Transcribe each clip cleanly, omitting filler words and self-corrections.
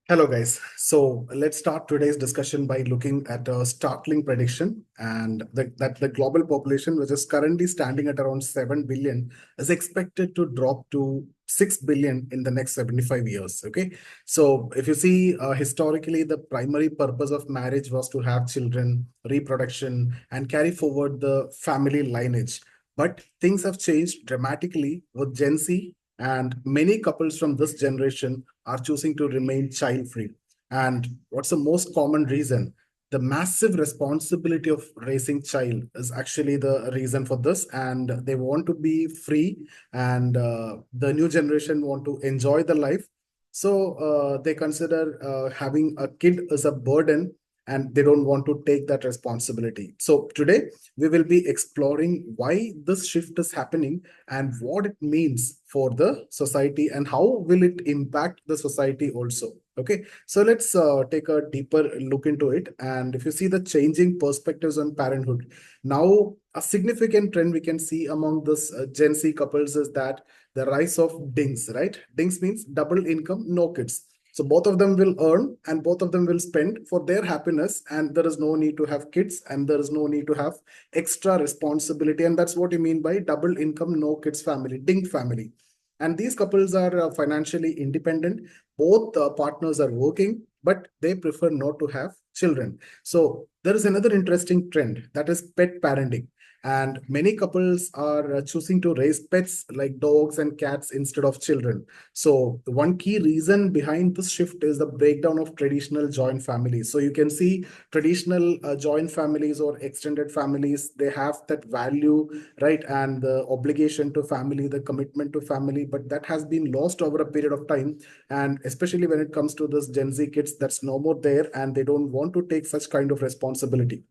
Hello, guys. So let's start today's discussion by looking at a startling prediction, and that the global population, which is currently standing at around 7 billion, is expected to drop to 6 billion in the next 75 years. Okay. So if you see, historically, the primary purpose of marriage was to have children, reproduction, and carry forward the family lineage. But things have changed dramatically with Gen Z, and many couples from this generation are choosing to remain child free. And what's the most common reason? The massive responsibility of raising child is actually the reason for this, and they want to be free, and the new generation want to enjoy the life. So they consider having a kid as a burden, and they don't want to take that responsibility. So today we will be exploring why this shift is happening and what it means for the society and how will it impact the society also. Okay, so let's take a deeper look into it. And if you see the changing perspectives on parenthood, now a significant trend we can see among this Gen Z couples is that the rise of DINKs, right? DINKs means double income, no kids. So both of them will earn and both of them will spend for their happiness, and there is no need to have kids and there is no need to have extra responsibility. And that's what you mean by double income, no kids family, DINK family. And these couples are financially independent. Both partners are working, but they prefer not to have children. So there is another interesting trend, that is pet parenting. And many couples are choosing to raise pets like dogs and cats instead of children. So one key reason behind this shift is the breakdown of traditional joint families. So you can see traditional joint families or extended families, they have that value, right? And the obligation to family, the commitment to family, but that has been lost over a period of time. And especially when it comes to this Gen Z kids, that's no more there, and they don't want to take such kind of responsibility.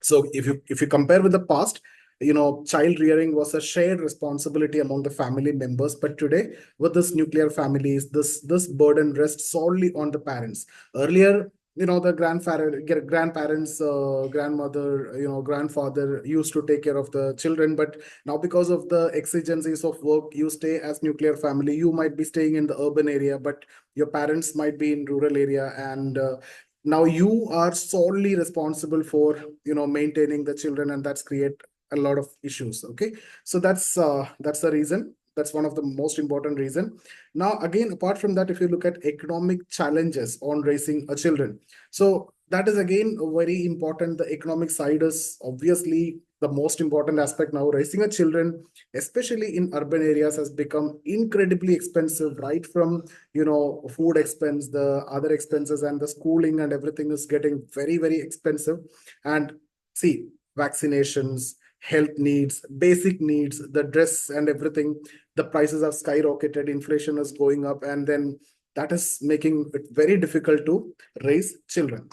So if you compare with the past, child rearing was a shared responsibility among the family members. But today, with this nuclear families, this burden rests solely on the parents. Earlier, the grandparents, grandmother, grandfather used to take care of the children. But now, because of the exigencies of work, you stay as nuclear family. You might be staying in the urban area, but your parents might be in rural area, and now you are solely responsible for maintaining the children, and that's create a lot of issues. Okay, so that's the reason. That's one of the most important reason. Now again, apart from that, if you look at economic challenges on raising a children, so that is again very important. The economic side is obviously the most important aspect. Now raising a children, especially in urban areas, has become incredibly expensive, right from food expense, the other expenses, and the schooling and everything is getting very, very expensive. And see, vaccinations, health needs, basic needs, the dress and everything, the prices have skyrocketed, inflation is going up, and then that is making it very difficult to raise children.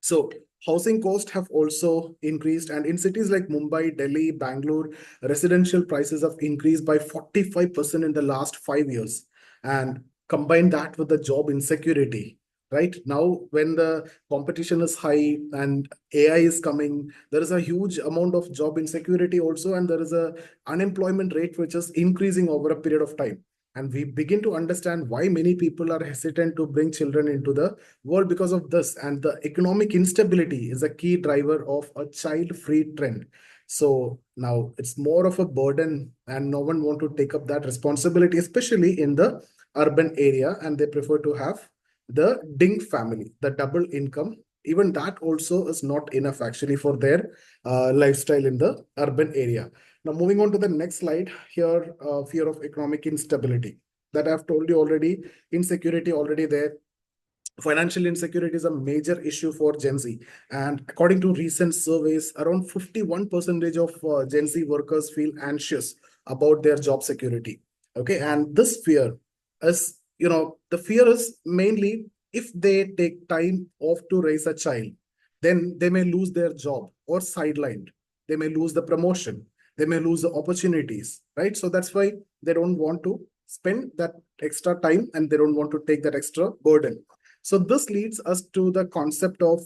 So housing costs have also increased, and in cities like Mumbai, Delhi, Bangalore, residential prices have increased by 45% in the last 5 years. And combine that with the job insecurity. Right now, when the competition is high and AI is coming, there is a huge amount of job insecurity also, and there is a unemployment rate which is increasing over a period of time. And we begin to understand why many people are hesitant to bring children into the world because of this. And the economic instability is a key driver of a child-free trend. So now it's more of a burden, and no one want to take up that responsibility, especially in the urban area, and they prefer to have the DINK family, the double income. Even that also is not enough actually for their lifestyle in the urban area. Now, moving on to the next slide here, fear of economic instability. That I've told you already, insecurity already there. Financial insecurity is a major issue for Gen Z. And according to recent surveys, around 51% of Gen Z workers feel anxious about their job security. Okay. And this fear is, the fear is mainly if they take time off to raise a child, then they may lose their job or sidelined. They may lose the promotion. They may lose the opportunities, right? So that's why they don't want to spend that extra time, and they don't want to take that extra burden. So this leads us to the concept of,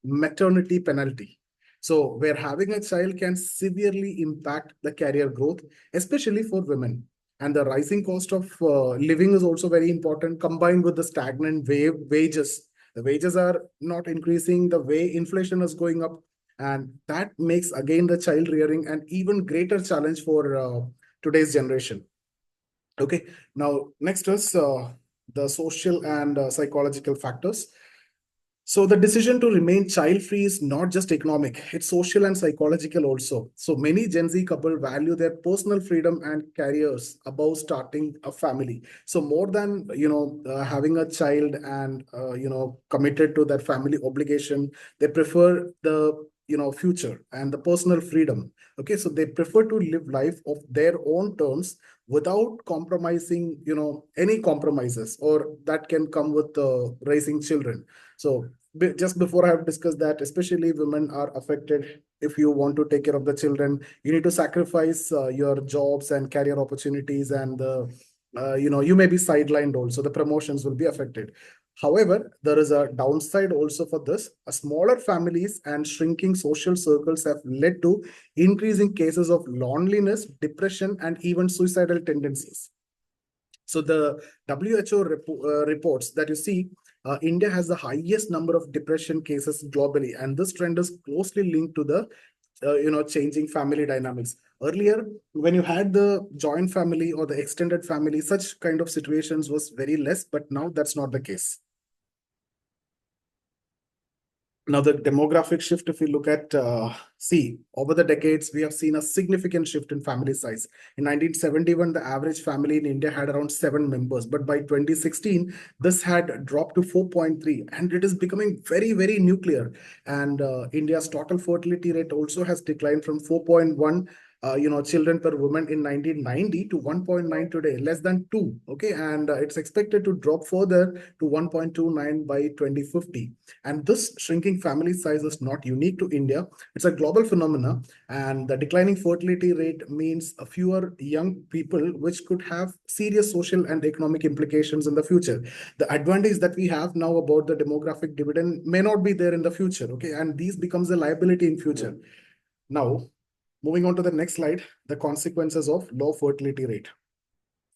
maternity penalty. So where having a child can severely impact the career growth, especially for women. And the rising cost of living is also very important, combined with the stagnant wages. The wages are not increasing, the way inflation is going up, and that makes again the child rearing an even greater challenge for today's generation. Okay, now next is the social and psychological factors. So the decision to remain child-free is not just economic, it's social and psychological also. So many Gen Z couple value their personal freedom and careers above starting a family. So more than, having a child and, committed to that family obligation, they prefer the, future and the personal freedom. Okay, so they prefer to live life of their own terms without compromising, any compromises or that can come with raising children. So just before I have discussed that, especially women are affected. If you want to take care of the children, you need to sacrifice your jobs and career opportunities, and you may be sidelined also. The promotions will be affected. However, there is a downside also for this. A smaller families and shrinking social circles have led to increasing cases of loneliness, depression, and even suicidal tendencies. So the WHO reports that you see, India has the highest number of depression cases globally, and this trend is closely linked to the changing family dynamics. Earlier, when you had the joint family or the extended family, such kind of situations was very less, but now that's not the case. Now, the demographic shift, if we look at, over the decades, we have seen a significant shift in family size. In 1971, the average family in India had around 7 members, but by 2016, this had dropped to 4.3, and it is becoming very, very nuclear. And India's total fertility rate also has declined from 4.1 children per woman in 1990 to 1.9 today, less than 2. Okay, and it's expected to drop further to 1.29 by 2050. And this shrinking family size is not unique to India. It's a global phenomenon. And the declining fertility rate means a fewer young people, which could have serious social and economic implications in the future. The advantage that we have now about the demographic dividend may not be there in the future. Okay, and these becomes a liability in future. Now, moving on to the next slide, the consequences of low fertility rate.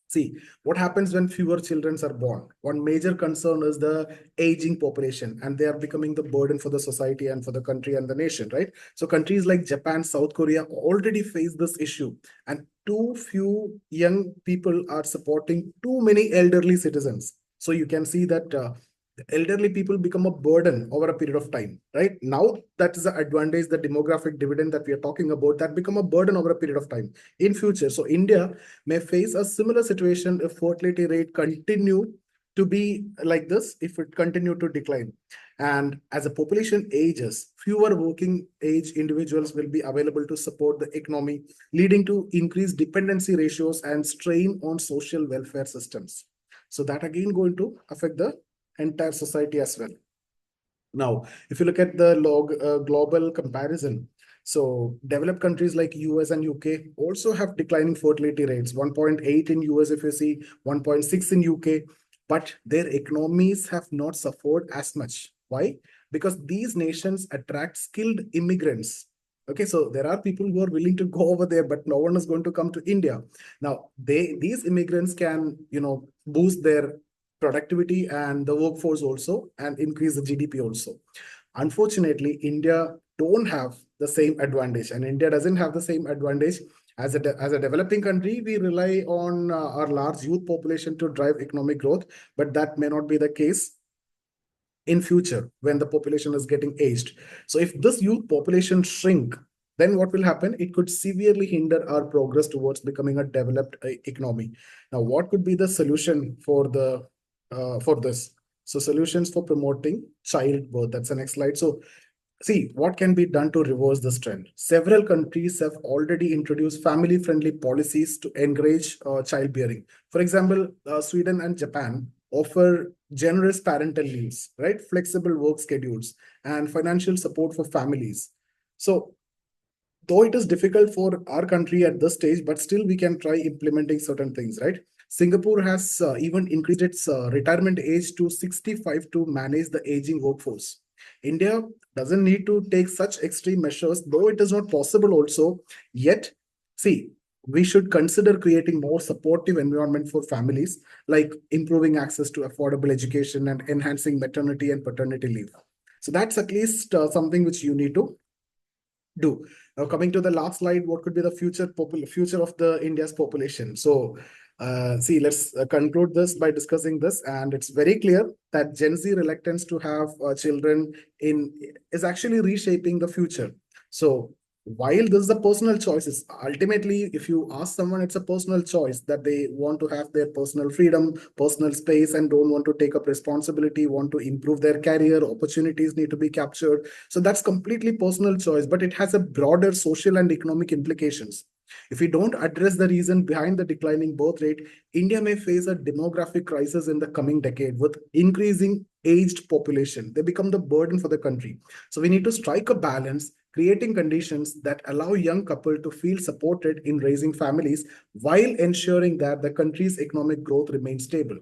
See, what happens when fewer children are born? One major concern is the aging population, and they are becoming the burden for the society and for the country and the nation, right? So countries like Japan, South Korea already face this issue, and too few young people are supporting too many elderly citizens. So you can see that elderly people become a burden over a period of time, right? Now, that is the advantage, the demographic dividend that we are talking about, that become a burden over a period of time in future. So India may face a similar situation if fertility rate continue to be like this, if it continue to decline. And as the population ages, fewer working age individuals will be available to support the economy, leading to increased dependency ratios and strain on social welfare systems. So that again going to affect the entire society as well. Now, if you look at the global comparison, so developed countries like US and UK also have declining fertility rates, 1.8 in US if you see, 1.6 in UK, but their economies have not suffered as much. Why? Because these nations attract skilled immigrants. Okay, so there are people who are willing to go over there, but no one is going to come to India. Now, these immigrants can, boost their productivity and the workforce also, and increase the GDP also. Unfortunately, India don't have the same advantage, and India doesn't have the same advantage. As a developing country, we rely on our large youth population to drive economic growth, but that may not be the case in future when the population is getting aged. So if this youth population shrink, then what will happen? It could severely hinder our progress towards becoming a developed economy. Now, what could be the solution for this? So solutions for promoting childbirth. That's the next slide. So see, what can be done to reverse this trend? Several countries have already introduced family-friendly policies to encourage childbearing. For example, Sweden and Japan offer generous parental leaves, right? Flexible work schedules and financial support for families. So though it is difficult for our country at this stage, but still we can try implementing certain things, right? Singapore has even increased its retirement age to 65 to manage the aging workforce. India doesn't need to take such extreme measures, though it is not possible also. Yet, see, we should consider creating more supportive environment for families, like improving access to affordable education and enhancing maternity and paternity leave. So that's at least something which you need to do. Now, coming to the last slide, what could be the future of the India's population? So, see, let's conclude this by discussing this, and it's very clear that Gen Z reluctance to have children in is actually reshaping the future. So, while this is a personal choice, it's ultimately, if you ask someone, it's a personal choice that they want to have their personal freedom, personal space, and don't want to take up responsibility, want to improve their career, opportunities need to be captured. So that's completely personal choice, but it has a broader social and economic implications. If we don't address the reason behind the declining birth rate, India may face a demographic crisis in the coming decade with increasing aged population. They become the burden for the country. So we need to strike a balance, creating conditions that allow young couple to feel supported in raising families while ensuring that the country's economic growth remains stable.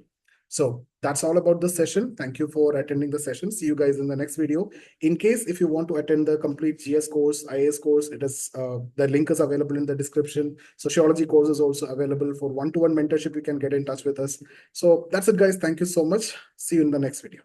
So that's all about this session. Thank you for attending the session. See you guys in the next video. In case if you want to attend the complete GS course, IAS course, it is the link is available in the description. Sociology course is also available for one-to-one mentorship. You can get in touch with us. So that's it, guys. Thank you so much. See you in the next video.